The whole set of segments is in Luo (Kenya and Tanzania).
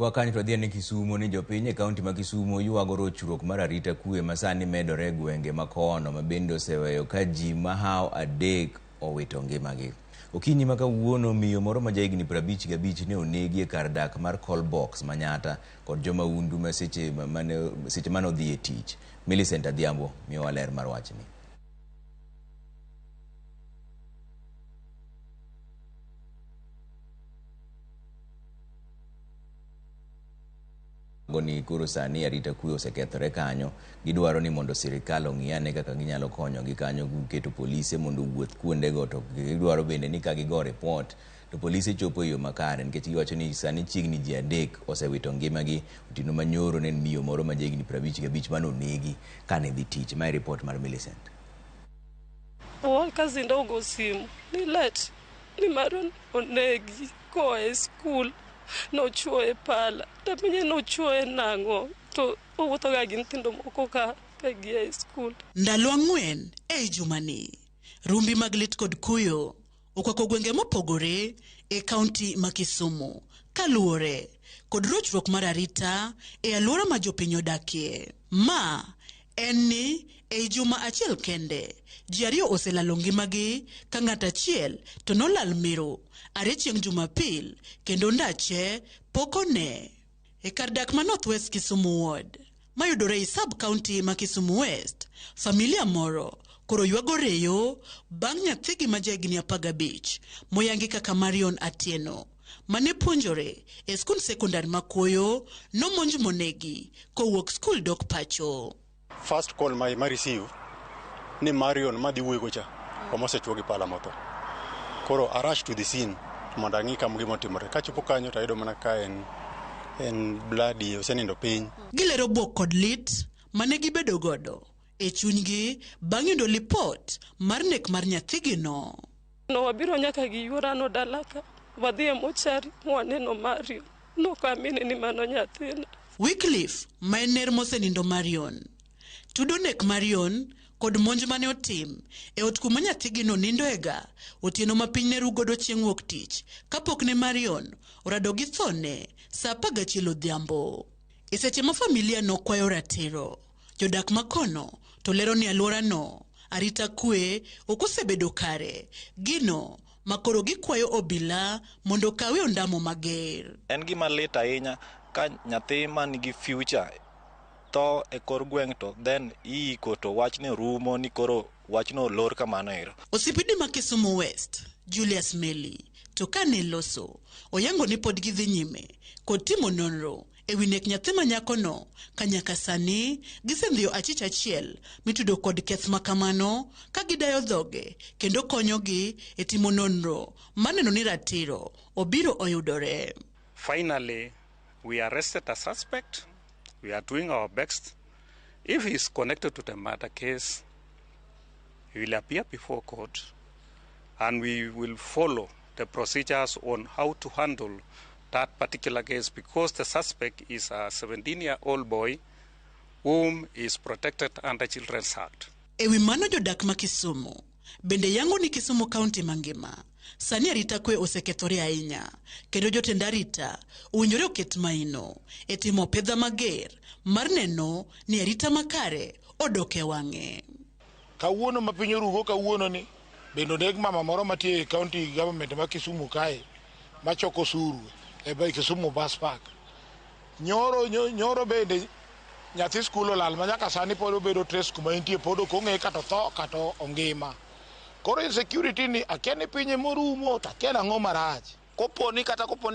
Kwa kanyo to dhiene Kisumu ni jopiny e kaunti ma Kisumu yuago rochruok mar arita kwe masani medore e gwenge makono mabende oseweyo ka ji mahao adek owito ngimagi. Okinyi ma kawuono miyo moro ma jahigni 55 ne onegi e kar dak mar call box Manyata kod joma undu ma seche mane odhi e tich. Millicent Adhiambo miyo waler mar wachni. Goni kuro sani arita kwe osekethore kanyo. Gidwaro ni mondo sirikal ong'iyane kaka ginyalo konyogi kanyo, keto polise mondo wuoth kuondego, to gidwaro bende ni ka gigo report to polise chopo e yo makare, nikech giwacho ni sani chiegni ji adek osewito ngimagi. Otieno manyoro ne miyo moro ma jahigni 55 mane onegi kane dhi tich. Mae report mar Millicent. Kazi ndogo simu ni let ni maron onegi ko e school no chuo pala tapenye no chuo nango to owuotho ga gi nyithindo moko ka gi e school. Ndalo ang'wen e jumani rumbi mag lit kod kuyo okwako gwenge mopogore e kaunti ma Kisumu kaluwore kod rochruok mar arita e alwora ma jopiny odakie. Ma en ni e juma achiel kende ji ariyo oselalo ngimagi ka ng'at achiel to nolal miro are chieng' Jumapil kendo ndache pokone. E kar dak ma Northwest Kisumu Ward mayudore e sub county ma Kisumu West, familia moro koro yuago reyo bang' nyathigi ma jahigni 15 moyangi kaka Marion Atieno mane puonjore e skul sekondari ma Koyo nomonj monegi kowuok skul dok pacho. First call my receive ni Marion madhi wuego cha omosechuo gi pala moto. Koro I rush to the scene mondo ang'i kam gima otimore. Kachopo kanyo to ayudo mana ka en bloody osenindo piny. Gilero buok kod lit mane gibedo godo e chunygi bang' yudo lipot mar nek mar nyathigi no. No wabiro nyaka gi yurano dalaka wadhi e mochari mwaneno Marion. No kamini ni mano nyathina. Wycliffe ma en ner mosenindo Marion tudo nek Marion kod monj mane otim e ot kuma nyathigi no nindoega otieno ma piny ne rugodo chieng' wuok tich kapok ne Marion orado gi thone sa 11 odhiambo. E seche ma familia no kwayo ratiro, jodak makono to lero ni alwora no arita kwe ok osebedo kare, gino makoro gikwayo obila mondo kawe ondamo mager. En gima lit ahinya ka nyathi man gi future to e kor gweng' to then iiko to wachne rumo ni koro wachno lor kamano ero. Osipidi ma Kisumu West, Julius Meli, to kane loso oyango ni pod gidhi nyime kod timo nonro e wi nek nyathi manyako no ka nyaka sani gisendhiyo achich achiel mitudo kod keth makamano ka gidayo dhoge kendo konyogi e timo nonro maneno ni ratiro obiro oyudore. Finally, we arrested a suspect. We are doing our best. If he is connected to the murder case, he will appear before court, and we will follow the procedures on how to handle that particular case, because the suspect is a 17-year-old boy whom is protected under Children's Act. Ewi mano jodak ma Kisumu bende yango ni Kisumu County mangima sani arita kwe osekethore ahinya kendo jotend arita owinjore oket maino e timo pedha mager mar neno ni arita makare odok e wang'e. Kawuono ma piny orugo kawuono ni bende oneg mama moro matie e county government ma Kisumu kae machoko osuru e bai Kisumu Bus Park. Nyoro bende nyathi skul olal ma nyaka sani pod obedo tres kuma entie pod ok ong'e kata tho kata ongima. Koro insecurity ni akia ni pinye morumo to akia nang'o marach. Koponi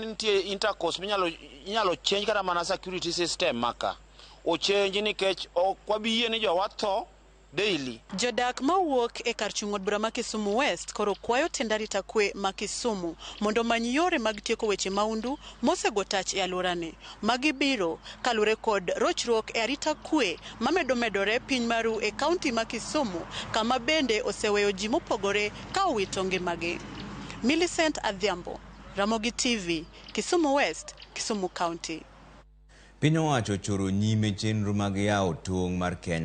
nitie intercourse inyalo change kata mana security system maka o change nikech ok wabiyie ni jowa tho daily. Jodak mawuok e kar chung' od bura ma Kisumu West koro kwayo tend arita kwe ma Kisumu mondo many yore mag tieko weche maundu mosego tach e alworani magibiro kalure kod rochruok e arita kwe mamedo medore piny maru e kaunti ma Kisumu kama bende oseweyo ji mopogore ka owito ngimagi. Millicent Adhiambo, Ramogi TV, Kisumu West, Kisumu County. Piny owacho choro nyime chenro mag yawo tong' mar Kenya.